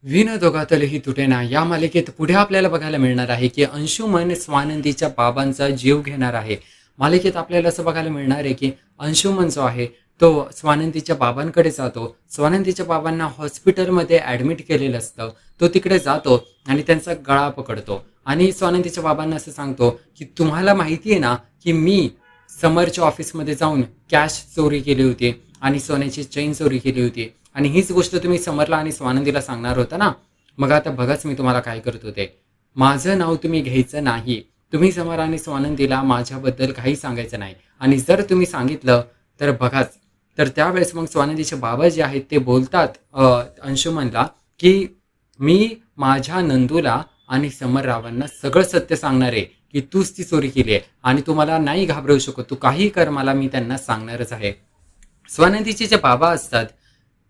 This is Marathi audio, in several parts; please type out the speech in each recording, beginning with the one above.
विनोदोगातलही तुटेना या मालिकेत पुढे आपल्याला बघायला मिळणार आहे की अंशुमन स्वानंदीच्या बाबांचा जीव घेणार आहे. मालिकेत आपल्याला असं बघायला मिळणार आहे की अंशुमन जो आहे तो स्वानंदीच्या बाबांकडे जातो. स्वानंदीच्या बाबांना हॉस्पिटलमध्ये ॲडमिट केलेलं असतं. तो तिकडे जातो आणि त्यांचा गळा पकडतो आणि स्वानंदीच्या बाबांना असं सांगतो की तुम्हाला माहिती आहे ना की मी समरच्या ऑफिसमध्ये जाऊन कॅश चोरी केली होती आणि सोन्याची चेन चोरी केली होती आणि हीच गोष्ट तुम्ही समरला आणि स्वानंदीला सांगणार होता ना. मग आता बघाच मी तुम्हाला काय करत होते. माझं नाव तुम्ही घ्यायचं नाही. तुम्ही समर आणि स्वानंदीला माझ्याबद्दल काही सांगायचं नाही आणि जर तुम्ही सांगितलं तर बघाच. तर त्यावेळेस मग स्वानंदीचे बाबा जे आहेत ते बोलतात अंशुमनला की मी माझ्या नंदूला आणि समर रावांना सगळं सत्य सांगणार आहे की तूच ती चोरी केली आहे आणि तू मला नाही घाबरवू शकत. तू काही कर, मला मी त्यांना सांगणारच आहे. स्वानंदीचे जे बाबा असतात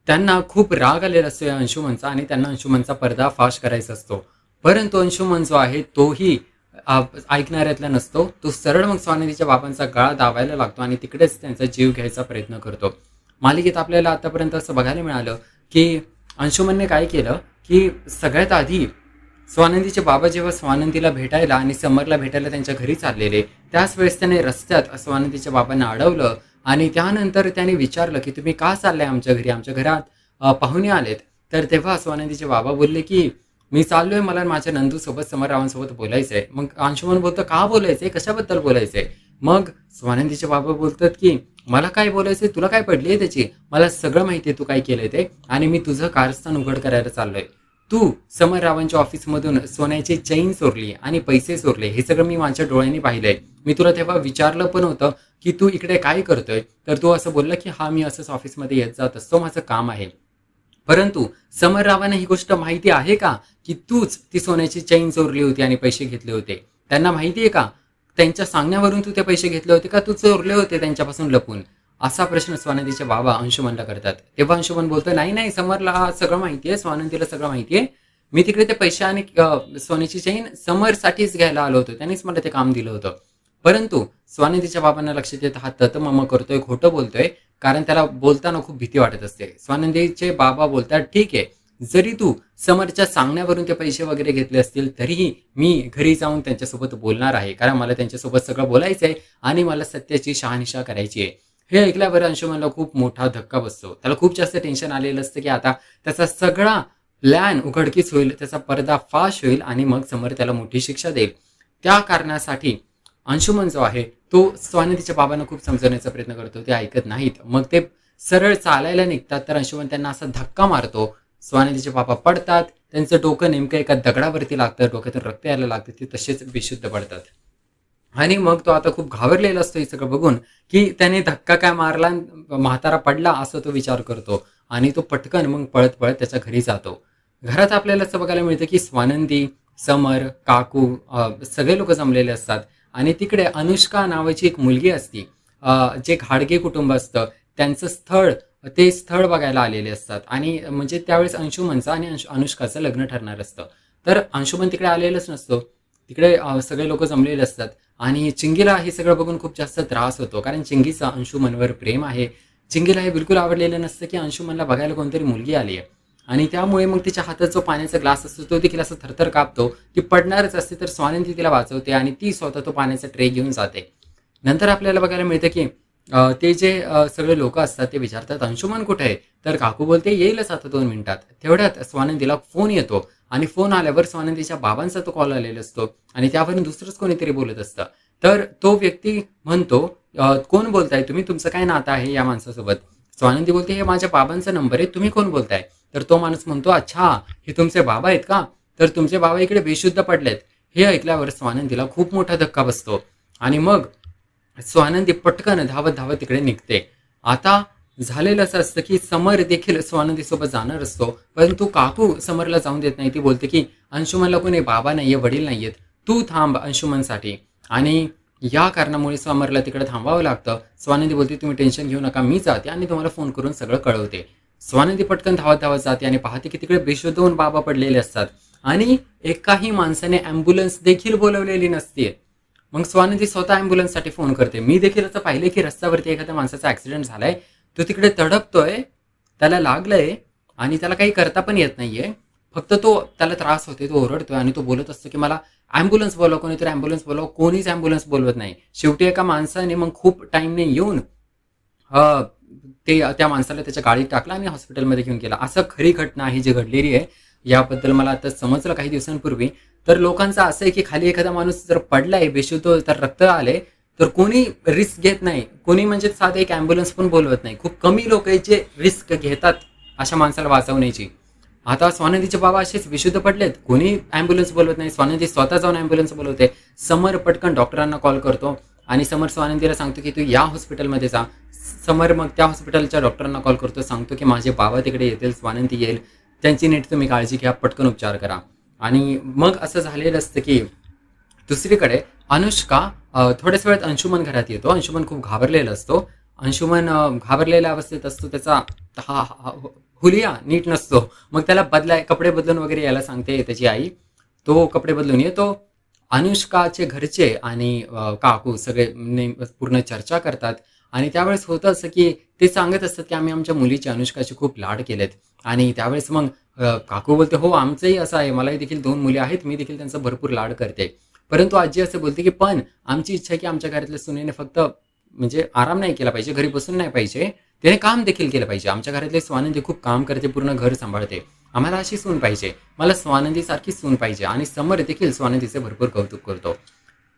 त्यांना खूप राग आलेला असतो या अंशुमनचा आणि त्यांना अंशुमनचा पर्दाफाश करायचा असतो. परंतु अंशुमन जो आहे तोही ऐकणाऱ्यातला नसतो. तो सरळ मग स्वानंदीच्या बाबांचा गळा दाबायला लागतो आणि तिकडेच त्यांचा जीव घ्यायचा प्रयत्न करतो. मालिकेत आपल्याला आतापर्यंत असं बघायला मिळालं की अंशुमनने काय केलं की सगळ्यात आधी स्वानंदीचे बाबा जेव्हा स्वानंदीला भेटायला आणि समरला भेटायला त्यांच्या घरी चाललेले त्याच वेळेस त्याने रस्त्यात स्वानंदीच्या बाबांना अडवलं आणि त्यानंतर त्याने विचारलं की तुम्ही का चाललाय आमच्या घरी, आमच्या घरात पाहुणे आलेत. तर तेव्हा स्वानंदीचे बाबा बोलले की मी चाललोय, मला माझ्या नंदूसोबत समररावांसोबत बोलायचंय. मग अंशुमन बोलतं का बोलायचंय, कशाबद्दल बोलायचंय. मग स्वानंदीचे बाबा बोलतात की मला काय बोलायचंय, तुला काय पडली त्याची, मला सगळं माहिती आहे तू काय केलंय ते आणि मी तुझं कारस्थान उघड करायला चाललोय. तू समररावांच्या ऑफिसमधून सोन्याची चेन चोरली आणि पैसे चोरले, हे सगळं मी माझ्या डोळ्यांनी पाहिलंय. मी तुला तेव्हा विचारलं पण होतं की तू इकडे काय करतोय, तर तू असं बोलला की हा मी असंच ऑफिसमध्ये येत जात असतो, माझं काम आहे. परंतु समररावांना ही गोष्ट माहिती आहे का की तूच ती सोन्याची चेन चोरली होती आणि पैसे घेतले होते. त्यांना माहिती आहे का, त्यांच्या सांगण्यावरून तू ते पैसे घेतले होते का तू चोरले होते त्यांच्यापासून लपून. असा प्रश्न स्वानंदीचे बाबा अंशुमनला करतात. तेव्हा अंशुमन बोलतो नाही नाही, समरला सगळं माहिती आहे, स्वानंदीला सगळं माहिती आहे. मी तिकडे ते पैसे आणि सोन्याची चेन समरसाठीच घ्यायला आलो होतो, त्यांनीच मला ते काम दिलं होतं. परंतु स्वानंदीच्या बाबांना लक्षात येत हा ततमम करतोय, खोटं बोलतोय, कारण त्याला बोलताना खूप भीती वाटत असते. स्वानंदीचे बाबा बोलतात ठीक आहे, जरी तू समरच्या सांगण्यावरून ते पैसे वगैरे घेतले असतील तरीही मी घरी जाऊन त्यांच्यासोबत बोलणार आहे, कारण मला त्यांच्यासोबत सगळं बोलायचं आहे आणि मला सत्याची शहानिशा करायची आहे. हे ऐकल्यावर अंशुमनला खूप मोठा धक्का बसतो. त्याला खूप जास्त टेन्शन आलेलं असतं की आता त्याचा सगळा प्लॅन उघडकीस होईल, त्याचा पर्दाफाश होईल आणि मग समर त्याला मोठी शिक्षा देईल. त्या कारणासाठी अंशुमन जो आहे तो स्वानंदीच्या बाबांना खूप समजवण्याचा प्रयत्न करतो. ते ऐकत नाहीत. मग ते सरळ चालायला निघतात तर अंशुमन त्यांना असा धक्का मारतो. स्वानंदीचे बाबा पडतात, त्यांचं डोकं नेमकं एका दगडावरती लागतं, डोक्यातून रक्त यायला लागतं, ते तसेच बेशुद्ध पडतात. आणि मग तो आता खूप घाबरलेला असतो हे सगळं बघून की त्याने धक्का काय मारला, म्हातारा पडला असं तो विचार करतो आणि तो पटकन मग पळत पळत त्याच्या घरी जातो. घरात आपल्याला असं बघायला मिळतं की स्वानंदी, समर, काकू सगळे लोक जमलेले असतात आणि तिकडे अनुष्का नावाची एक मुलगी असती. जे घाडगे कुटुंब असतं त्यांचं स्थळ, ते स्थळ बघायला आलेले असतात आणि म्हणजे त्यावेळेस अंशुमनचं आणि अनुष्काचं लग्न ठरणार असतं. तर अंशुमन तिकडे आलेलंच नसतो. तिकडे सगळे लोक जमलेले असतात आणि चिंगीला हे सगळं बघून खूप जास्त त्रास होतो, कारण चिंगीचं अंशुमनवर प्रेम आहे. चिंगीला हे बिलकुल आवडलेलं नसतं की अंशुमनला बघायला कोणतरी मुलगी आली आहे आणि त्यामुळे मग तिच्या हातात जो पाण्याचा ग्लास असतो तो देखील असं थरथर कापतो. ती पडणारच असते तर स्वानंदी तिला वाचवते आणि ती स्वतः तो पाण्याचा ट्रे घेऊन जाते. नंतर आपल्याला बघायला मिळतं की ते जे सगळे लोक असतात ते विचारतात अंशुमन कुठे आहे, तर काकू बोलते येईलच आता 2 मिनिटात. तेवढ्यात स्वानंदीला फोन येतो आणि फोन आल्यावर स्वानंदीच्या बाबांचा तो कॉल आलेला असतो आणि त्यावरून दुसरंच कोणीतरी बोलत असतं. तर तो व्यक्ती म्हणतो कोण बोलताय तुम्ही, तुमचं काय नातं आहे या माणसासोबत. स्वानंदी बोलते हे माझ्या बाबांचा नंबर आहे, तुम्ही कोण बोलताय. तर तो माणूस म्हणतो अच्छा हे तुमचे बाबा आहेत का, तर तुमचे बाबा इकडे बेशुद्ध पडलेत. हे ऐकल्यावर स्वानंदीला खूप मोठा धक्का बसतो आणि मग स्वानंदी पटकन धावत धावत तिकडे निघते. आता झालेलं असं असतं की समर देखील स्वानंदीसोबत जाणार असतो, परंतु काकू समरला जाऊन देत नाही. ती बोलते की अंशुमनला कोणी बाबा नाहीये, वडील नाहीयेत, तू थांब अंशुमनसाठी. आणि या कारणामुळे समरला तिकडे थांबावं लागतं. स्वानंदी बोलते तुम्ही टेन्शन घेऊ नका, मी जाते आणि तुम्हाला फोन करून सगळं कळवते. स्वानंदी पटकन धावत धावत जाते आणि पाहते की तिकडे बेशुद्ध होऊन बाबा पडलेले असतात आणि एकाही माणसाने ॲम्ब्युलन्स देखील बोलवलेली नसते. मग स्वानंदी स्वतः ॲम्ब्युलन्ससाठी फोन करते. मी देखील असं पाहिलं की रस्त्यावरती एखाद्या माणसाचा ॲक्सिडेंट झालाय, तो तिकडे तडपतोय, त्याला लागलंय आणि त्याला काही करता पण येत नाहीये. फक्त तो त्याला त्रास होते, तो ओरडतोय आणि तो बोलत असतो की मला ॲम्ब्युलन्स बोलवा, कोणीतरी ॲम्ब्युलन्स बोलवा. कोणीच ॲम्ब्युलन्स बोलवत नाही. शेवटी एका माणसाने मग खूप टाईमने येऊन अ, ते त्या माणसाला त्याच्या गाडीत टाकलं आणि हॉस्पिटलमध्ये घेऊन गेला. असं खरी घटना आहे जी घडलेली आहे. याबद्दल मला आता समजलं काही दिवसांपूर्वी. तर लोकांचं असं आहे की खाली एखादा माणूस जर पडलाय बेशुद्ध, तर रक्त आले, तर कोणी रिस्क घेत नाही. कोणी म्हणजे साधं एक ॲम्ब्युलन्स पण बोलवत नाही. खूप कमी लोक आहेत जे रिस्क घेतात अशा माणसाला वाचवण्याची. आता स्वानंदीचे बाबा असेच बेशुद्ध पडलेत. कोणी ॲम्ब्युलन्स बोलवत नाही. स्वानंदी स्वतः जाऊन ॲम्ब्युलन्स बोलवते. समर पटकन डॉक्टरांना कॉल करतो आणि समर स्वानंदीला सांगतो की तू या हॉस्पिटलमध्ये जा. समर मग त्या हॉस्पिटलच्या डॉक्टरांना कॉल करतो, सांगतो की माझे बाबा तिकडे येतील, स्वानंदी येईल, त्यांची नीट तुम्ही काळजी घ्या, पटकन उपचार करा. आणि मग असं झालेलं असतं की दुसरीकडे अनुष्का थोड्याच वेळात अंशुमन घरात येतो. अंशुमन खूप घाबरलेला असतो. अंशुमन घाबरलेल्या अवस्थेत असतो. त्याचा हुलिया नीट नसतो. मग त्याला कपडे बदलून वगैरे यायला सांगते त्याची आई. तो कपडे बदलून येतो. अनुष्काचे घरचे आणि काकू सगळे पूर्ण चर्चा करतात आणि त्यावेळेस होतं असं की ते सांगत असतात की आम्ही आमच्या मुलीचे, अनुष्काचे खूप लाड केलेत. आणि त्यावेळेस मग काकू बोलते, हो आमचंही असं आहे, मलाही देखील 2 मुली आहेत, मी देखील त्यांचा भरपूर लाड करते. परंतु आजी असं बोलते की पण आमची इच्छा आहे की आमच्या घरातल्या सुनेने फक्त म्हणजे आराम नाही केला पाहिजे, घरी बसून नाही पाहिजे, त्याने काम देखील केलं पाहिजे. आमच्या घरातले स्वानंदी खूप काम करते, पूर्ण घर सांभाळते, आम्हाला अशी सून पाहिजे, मला स्वानंदीसारखी सून पाहिजे. आणि समर देखील स्वानंदीचे भरपूर कौतुक करतो.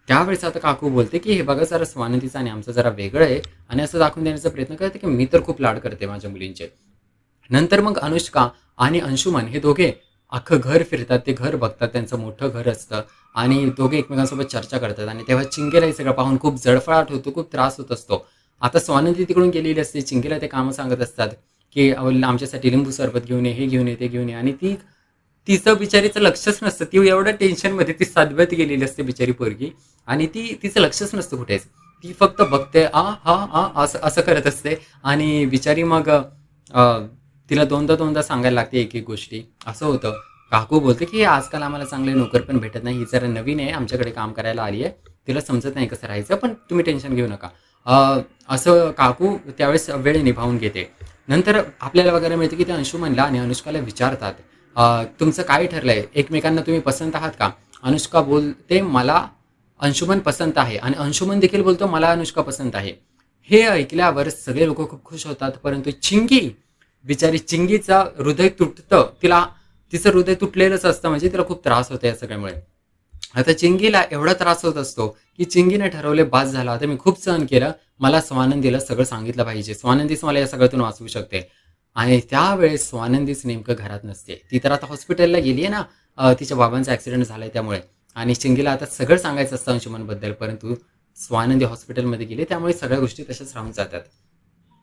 त्यावेळेस आता काकू बोलते की हे बघा जरा स्वानंदीचं आणि आमचं जरा वेगळं आहे, आणि असं दाखवून देण्याचा प्रयत्न करते की मी तर खूप लाड करते माझ्या मुलींचे. नंतर मग अनुष्का आणि अंशुमन हे दोघे अख्खं घर फिरतात, ते घर बघतात, त्यांचं मोठं घर असतं आणि दोघे एकमेकांसोबत चर्चा करतात. आणि तेव्हा चिंगेला हे सगळं पाहून खूप जळफळाट होतो, खूप त्रास होत असतो. आता स्वानंदी तिकडून गेलेली असते, चिंगेला ते कामं सांगत असतात की आमच्यासाठी लिंबू सरबत घेऊन ये, हे घेऊन ये, ते घेऊन ये. आणि तिचं बिचारीचं लक्षच नसतं, ती एवढ्या टेन्शनमध्ये ती सातव्यात गेलेली असते बिचारी पोरगी, आणि तिचं लक्षच नसतं कुठेच. ती फक्त बघते, आ हा आ असं असं करत असते. आणि बिचारी मग तिला दोनदा दोनदा सांगायला लागते एक एक गोष्टी. असं होतं. काकू बोलते की आजकाल आम्हाला चांगले नोकर पण भेटत नाही, ही जरा नवीन आहे, आमच्याकडे काम करायला आली आहे, तिला समजत नाही कसं राहायचं, पण तुम्ही टेन्शन घेऊ नका. असं काकू त्यावेळेस वेळ निभावून घेते. नंतर आपल्याला बघायला मिळतं की ते अंशुमनला आणि अनुष्काला विचारतात, तुमचं काय ठरलंय, एकमेकांना तुम्ही पसंत आहात का? अनुष्का बोलते, मला अंशुमन पसंत आहे, आणि अंशुमन देखील बोलतो, मला अनुष्का पसंत आहे. हे ऐकल्यावर सगळे लोक खूप खुश होतात. परंतु चिंगी, बिचारी चिंगीचं हृदय तुटतं. तिचं हृदय तुटलेलंच असतं, म्हणजे तिला खूप त्रास होतो या सगळ्यामुळे. आता चिंगीला एवढा त्रास होत असतो की चिंगीने ठरवले, बास झाला आता, मी खूप सहन केलं, मला स्वानंदीला सगळं सांगितलं पाहिजे, स्वानंदीच मला या सगळ्यातून वाचवू शकते. आणि त्यावेळेस स्वानंदीच नेमकं घरात नसते. ती तर आता हॉस्पिटलला गेली आहे ना, तिच्या बाबांचा ॲक्सिडेंट झालाय त्यामुळे. आणि चिंगीला आता सगळं सांगायचं असतं अंशुमनबद्दल, परंतु स्वानंदी हॉस्पिटलमध्ये गेली, त्यामुळे सगळ्या गोष्टी तशाच राहून जातात.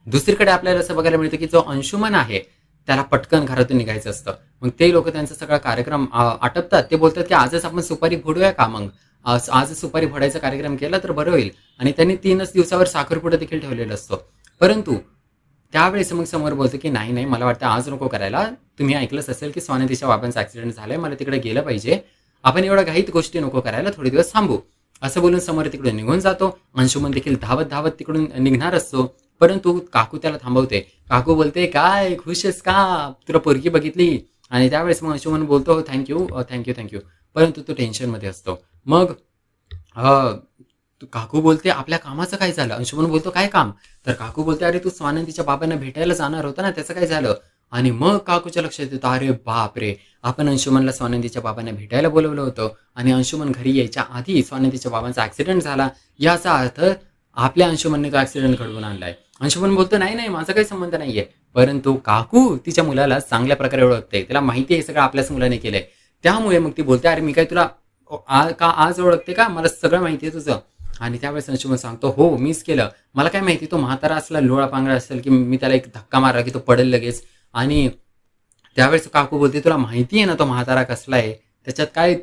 दुसरीकडे आपल्याला असं बघायला मिळतं की जो अंशुमन आहे त्याला पटकन घरातून निघायचं असतं. मग ते लोक त्यांचा सगळा कार्यक्रम आटपतात. ते बोलतात की आजच आपण सुपारी फोडूया का, मग आज सुपारी फोडायचा कार्यक्रम केला तर बरं होईल. आणि त्यांनी 3च दिवसावर साखरपुडा देखील ठेवलेला असतो. परंतु त्यावेळेस मग समोर बोलतो की नाही नाही, मला वाटतं आज नको करायला, तुम्ही ऐकलंच असेल की स्वानंदीच्या बाबांचा ॲक्सिडेंट झालाय, मला तिकडे गेलं पाहिजे, आपण एवढ्या घाईत गोष्टी नको करायला, थोडे दिवस थांबू. असं बोलून समोर तिकडून निघून जातो. अंशुमन देखील धावत धावत तिकडून निघणार असतो, परंतु काकू त्याला थांबवते. काकू बोलते, काय खुश आहेस का, तुला पोरगी बघितली? आणि त्यावेळेस मग अंशुमन बोलतो, थँक्यू थँक्यू थँक्यू, परंतु तो टेन्शनमध्ये असतो. मग काकू बोलते, आपल्या कामाचं काय झालं? अंशुमन बोलतो, काय काम? तर काकू बोलते, अरे तू स्वानंदीच्या बाबांना भेटायला जाणार होता ना, त्याचं काय झालं? आणि मग काकूच्या लक्षात येतं, अरे बाप रे, आपण अंशुमनला स्वानंदीच्या बाबांना भेटायला बोलवलं होतं, आणि अंशुमन घरी यायच्या आधी स्वानंदीच्या बाबांचा ॲक्सिडेंट झाला. याचा अर्थ आपल्या अंशुमनने तो ॲक्सिडेंट घडवून आणलाय. अंशुमन बोलतो, नाही नाही, माझा काही संबंध नाहीये. परंतु काकू तिच्या मुलाला चांगल्या प्रकारे ओळखते, तिला माहिती आहे हे सगळं आपल्याच मुलाने केलंय. त्यामुळे मग ती बोलते, अरे मी काय तुला आज ओळखते का, मला सगळं माहिती आहे तुझं. आणि त्यावेळेस अंशुमन सांगतो, हो मीच केलं, मला काय माहिती तो म्हातारा असला, लोळा पांगळा असेल की मी त्याला एक धक्का मारला की तो पडेल लगेच. आणि त्यावेळेस काकू बोलते, तुला माहिती आहे ना तो म्हातारा कसला आहे, त्याच्यात काय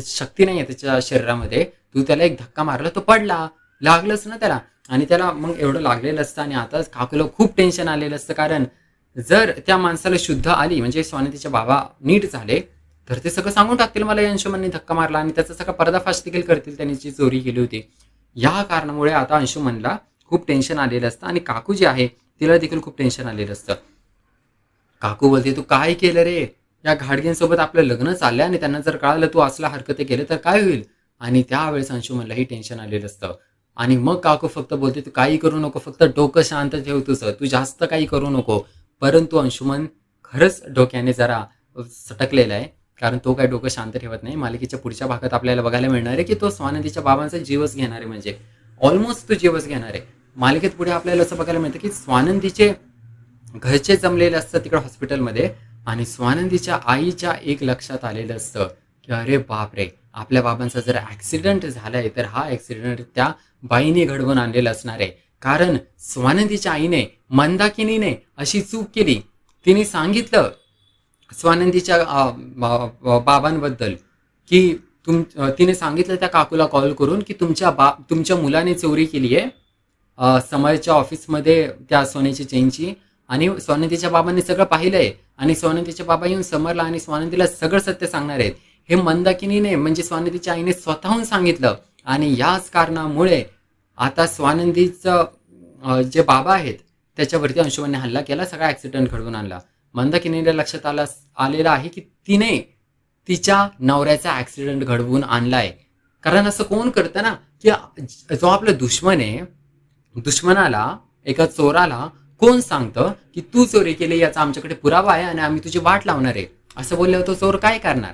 शक्ती नाही आहे त्याच्या शरीरामध्ये, तू त्याला एक धक्का मारला, तो पडला, लागलंच ना त्याला. आणि त्याला मग एवढं लागलेलं असतं. आणि आता काकूला खूप टेन्शन आलेलं असतं, कारण जर त्या माणसाला शुद्ध आली, म्हणजे स्वानंदीचे बाबा नीट झाले, तर ते सगळं सांगून टाकतील, मला या अंशुमनने धक्का मारला, आणि त्याचा सगळा पर्दाफाश देखील करतील, त्यांनी जी चोरी केली होती. या कारणामुळे आता अंशुमनला खूप टेन्शन आलेलं असतं, आणि काकू जी आहे तिला देखील खूप टेन्शन आलेलं असतं. काकू बोलते, तू काय केलं रे, या घाडगेंसोबत आपलं लग्न चाललंय आणि त्यांना जर कळालं तू असल्या हरकती केले तर काय होईल. आणि त्यावेळेस अंशुमनलाही टेन्शन आलेलं असतं. आणि मग काकू फक्त बोलते तू काही करू नको, फक्त डोकं शांत ठेव तुझं, तू जास्त काही करू नको. परंतु अंशुमन खरंच डोक्याने जरा सटकलेला आहे, कारण तो काय डोकं शांत ठेवत नाही. मालिकेच्या पुढच्या भागात आपल्याला बघायला मिळणार आहे की तो स्वानंदीच्या बाबांचा जीवच घेणार आहे, म्हणजे ऑलमोस्ट तो जीवच घेणार आहे. मालिकेत पुढे आपल्याला असं बघायला मिळतं की स्वानंदीचे घरचे जमलेले असतात तिकडे हॉस्पिटलमध्ये आणि स्वानंदीच्या आईच्या एक लक्षात आलेलं असतं की अरे बापरे, आपल्या बाबांचा जर ॲक्सिडेंट झालाय तर हा ॲक्सिडेंट त्या बाईने घडवून आणलेला असणार आहे. कारण स्वानंदीच्या आईने, मंदाकिनीने अशी चूक केली. तिने सांगितलं स्वानंदीच्या बाबांबद्दल की तिने सांगितलं त्या काकूला कॉल करून की तुमच्या मुलाने चोरी केली आहे समरच्या ऑफिसमध्ये त्या सोन्याची चेनची. आणि स्वानंदीच्या बाबांनी सगळं पाहिलंय आणि स्वानंदीचे बाबा येऊन समरला आणि स्वानंदीला सगळं सत्य सांगणार आहेत. हे मंदाकिनीने म्हणजे स्वानंदीच्या आईने स्वतःहून सांगितलं. आणि याच कारणामुळे आता स्वानंदीचं जे बाबा आहेत त्याच्यावरती अंशुमनने हल्ला केला, सगळा ॲक्सिडेंट घडवून आणला. मंदाकिनीला लक्षात आलेलं आहे की तिने तिच्या नवऱ्याचा ॲक्सिडेंट घडवून आणलाय. कारण असं कोण करतं ना की जो आपला दुश्मन आहे, दुश्मनाला, एका चोराला कोण सांगतं की तू चोरी केली याचा आमच्याकडे पुरावा आहे आणि आम्ही तुझी वाट लावणार आहे. असं बोलल्यावर तो चोर काय करणार,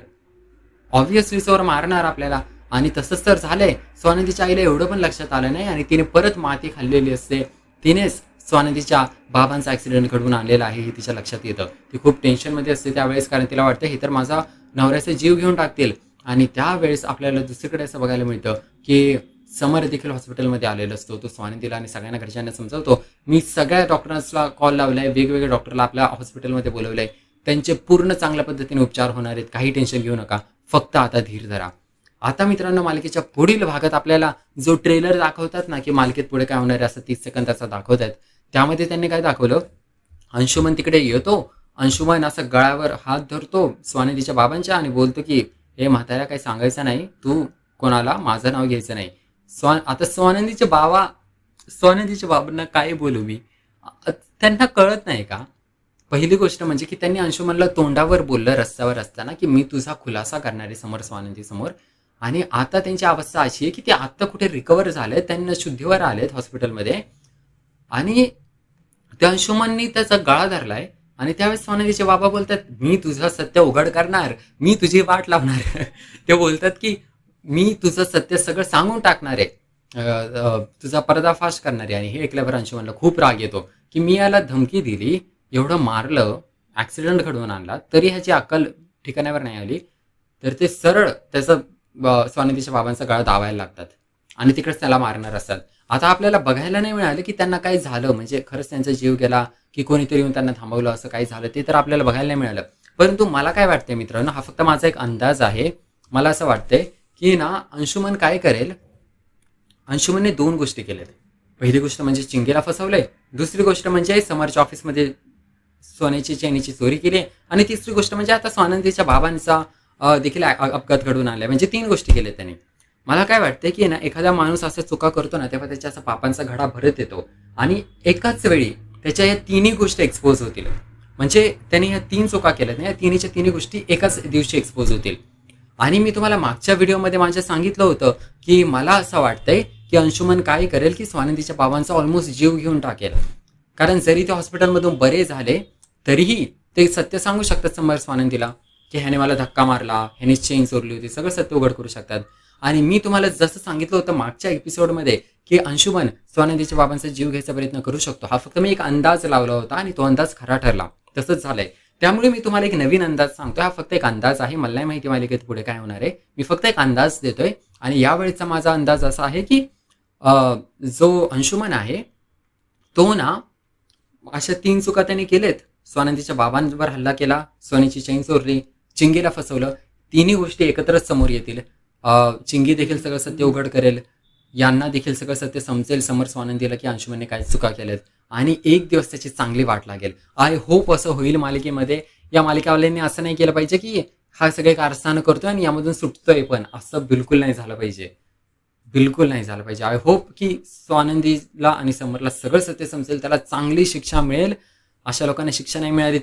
ऑब्व्हियसली चोर मारणार आपल्याला. आणि तसंच तर झालंय. स्वानंदीच्या आईला एवढं पण लक्षात आलं नाही आणि तिने परत माती खाल्लेली असते. तिनेच स्वानंदीच्या बाबांचा ॲक्सिडेंट घडवून आणलेला आहे हे तिच्या लक्षात येतं. ती खूप टेन्शनमध्ये असते त्यावेळेस, कारण तिला वाटतं हे तर माझा नवऱ्याचा जीव घेऊन टाकतील. आणि त्यावेळेस आपल्याला दुसरीकडे असं बघायला मिळतं की समर देखील हॉस्पिटलमध्ये आलेला असतो. तो स्वानंदीला आणि सगळ्यांना घरच्यांना समजवतो मी सगळ्या डॉक्टरांना कॉल लावलाय, वेगवेगळ्या डॉक्टरला आपल्या हॉस्पिटलमध्ये बोलवलंय, त्यांचे पूर्ण चांगल्या पद्धतीने उपचार होणार आहेत, काही टेन्शन घेऊ नका, फक्त आता धीर धरा. आता मित्रांनो, मालिकेच्या पुढील भागात आपल्याला जो ट्रेलर दाखवतात ना की मालिकेत पुढे काय होणार आहे असं 30 सेकंदाचा दाखवतात, त्यामध्ये त्यांनी काय दाखवलं, अंशुमन तिकडे येतो. अंशुमन असं गळ्यावर हात धरतो स्वानंदीच्या बाबांच्या आणि बोलतो की हे म्हाताऱ्या काही सांगायचं नाही, तू कोणाला माझं नाव घ्यायचं नाही. आता स्वानंदीच्या बाबांना काय बोलू मी, त्यांना कळत नाही का. पहिली गोष्ट म्हणजे की त्यांनी अंशुमनला तोंडावर बोललं रस्त्यावर असताना की मी तुझा खुलासा करणार आहे समोर स्वानंदी समोर. आणि आता त्यांची अवस्था अशी आहे की ते आत्ता कुठे रिकवर झाले, त्यांना शुद्धीवर आलेत हॉस्पिटलमध्ये. आणि त्या अंशुमननी त्याचा गळा धरलाय आणि त्यावेळेस स्वानंदीचे बाबा बोलतात मी तुझं सत्य उघड करणार, मी तुझी वाट लावणार. ते बोलतात की मी तुझं सत्य सगळं सांगून टाकणार आहे, तुझा पर्दाफाश करणार आहे. आणि हे ऐकल्यावर अंशुमनला खूप राग येतो की मी याला धमकी दिली, एवढं मारलं, ॲक्सिडेंट घडवून आणला, तरी ह्याची अक्कल ठिकाण्यावर नाही आली. तर ते सरळ त्याचं स्वानंदीच्या बाबांचा गळा दावायला लागतात आणि तिकडेच त्याला मारणार असतात. आता आपल्याला बघायला नाही मिळालं की त्यांना काय झालं, म्हणजे खरंच त्यांचा जीव गेला की कोणीतरी येऊन त्यांना थांबवलं, असं काय झालं ते तर आपल्याला बघायला नाही मिळालं. परंतु मला काय वाटतंय मित्रांनो, हा फक्त माझा एक अंदाज आहे, मला असं वाटतंय की ना अंशुमन काय करेल, अंशुमनने 2 गोष्टी केल्यात. पहिली गोष्ट म्हणजे चिंगीला फसवलंय, दुसरी गोष्ट म्हणजे समरच्या ऑफिसमध्ये सोन्याची चेनीची चोरी केली, आणि तिसरी गोष्ट म्हणजे आता स्वानंदीच्या बाबांचा देखील अपघात घडून आलाय. म्हणजे 3 गोष्टी केल्या त्याने. मला काय वाटतंय की ना एखादा माणूस असं चुका करतो ना तेव्हा त्याच्या असा पापांचा घडा भरत येतो आणि एकाच वेळी त्याच्या या 3 गोष्टी एक्सपोज होतील. म्हणजे त्याने ह्या 3 चुका केल्यात ना, या 3च्या गोष्टी एकाच दिवशी एक्सपोज होतील. आणि मी तुम्हाला मागच्या व्हिडिओमध्ये माझ्या सांगितलं होतं की मला असं वाटतंय की अंशुमन काय करेल की स्वानंदीच्या बाबांचा ऑलमोस्ट जीव घेऊन टाकेल. कारण जरी ते हॉस्पिटलमधून बरे झाले तरीही ते सत्य सांगू शकतात समर स्वानंदीला की ह्याने मला धक्का मारला, ह्याने चेन चोरली होती, सगळं सत्य उघड करू शकतात. आणि मी तुम्हाला जसं सांगितलं होतं मागच्या एपिसोडमध्ये की अंशुमन स्वानंदीच्या बाबांचा जीव घ्यायचा प्रयत्न करू शकतो, हा फक्त मी एक अंदाज लावला होता आणि तो अंदाज खरा ठरला, तसंच झालंय. त्यामुळे मी तुम्हाला एक नवीन अंदाज सांगतोय, हा फक्त एक अंदाज आहे, मला नाही माहिती मालिकेत पुढे काय होणार आहे, मी फक्त एक अंदाज देतोय. आणि यावेळेचा माझा अंदाज असा आहे की जो अंशुमन आहे तो ना अशा 3 चुका त्यांनी केलेत. स्वानंदीच्या बाबांवर हल्ला केला, सोन्याची चेन चोरली, चिंगीला फसवलं, 3 गोष्टी एकत्रच समोर येतील. चिंगी देखील सगळं सत्य उघड करेल, यांना देखील सगळं सत्य समजेल समर स्वानंदीला की अंशुमनने काय चुका केल्यात, आणि एक दिवस त्याची चांगली वाट लागेल. आय होप असं होईल मालिकेमध्ये. या मालिकावाल्यांनी असं नाही केलं पाहिजे की हा सगळे कारस्थानं करतोय आणि यामधून सुटतोय, पण असं बिलकुल नाही झालं पाहिजे, बिलकुल नाही झालं पाहिजे. आय होप की स्वानंदीला आणि समरला सगळं सत्य समजेल, त्याला चांगली शिक्षा मिळेल. अशा लोकांना शिक्षा नाही मिळाली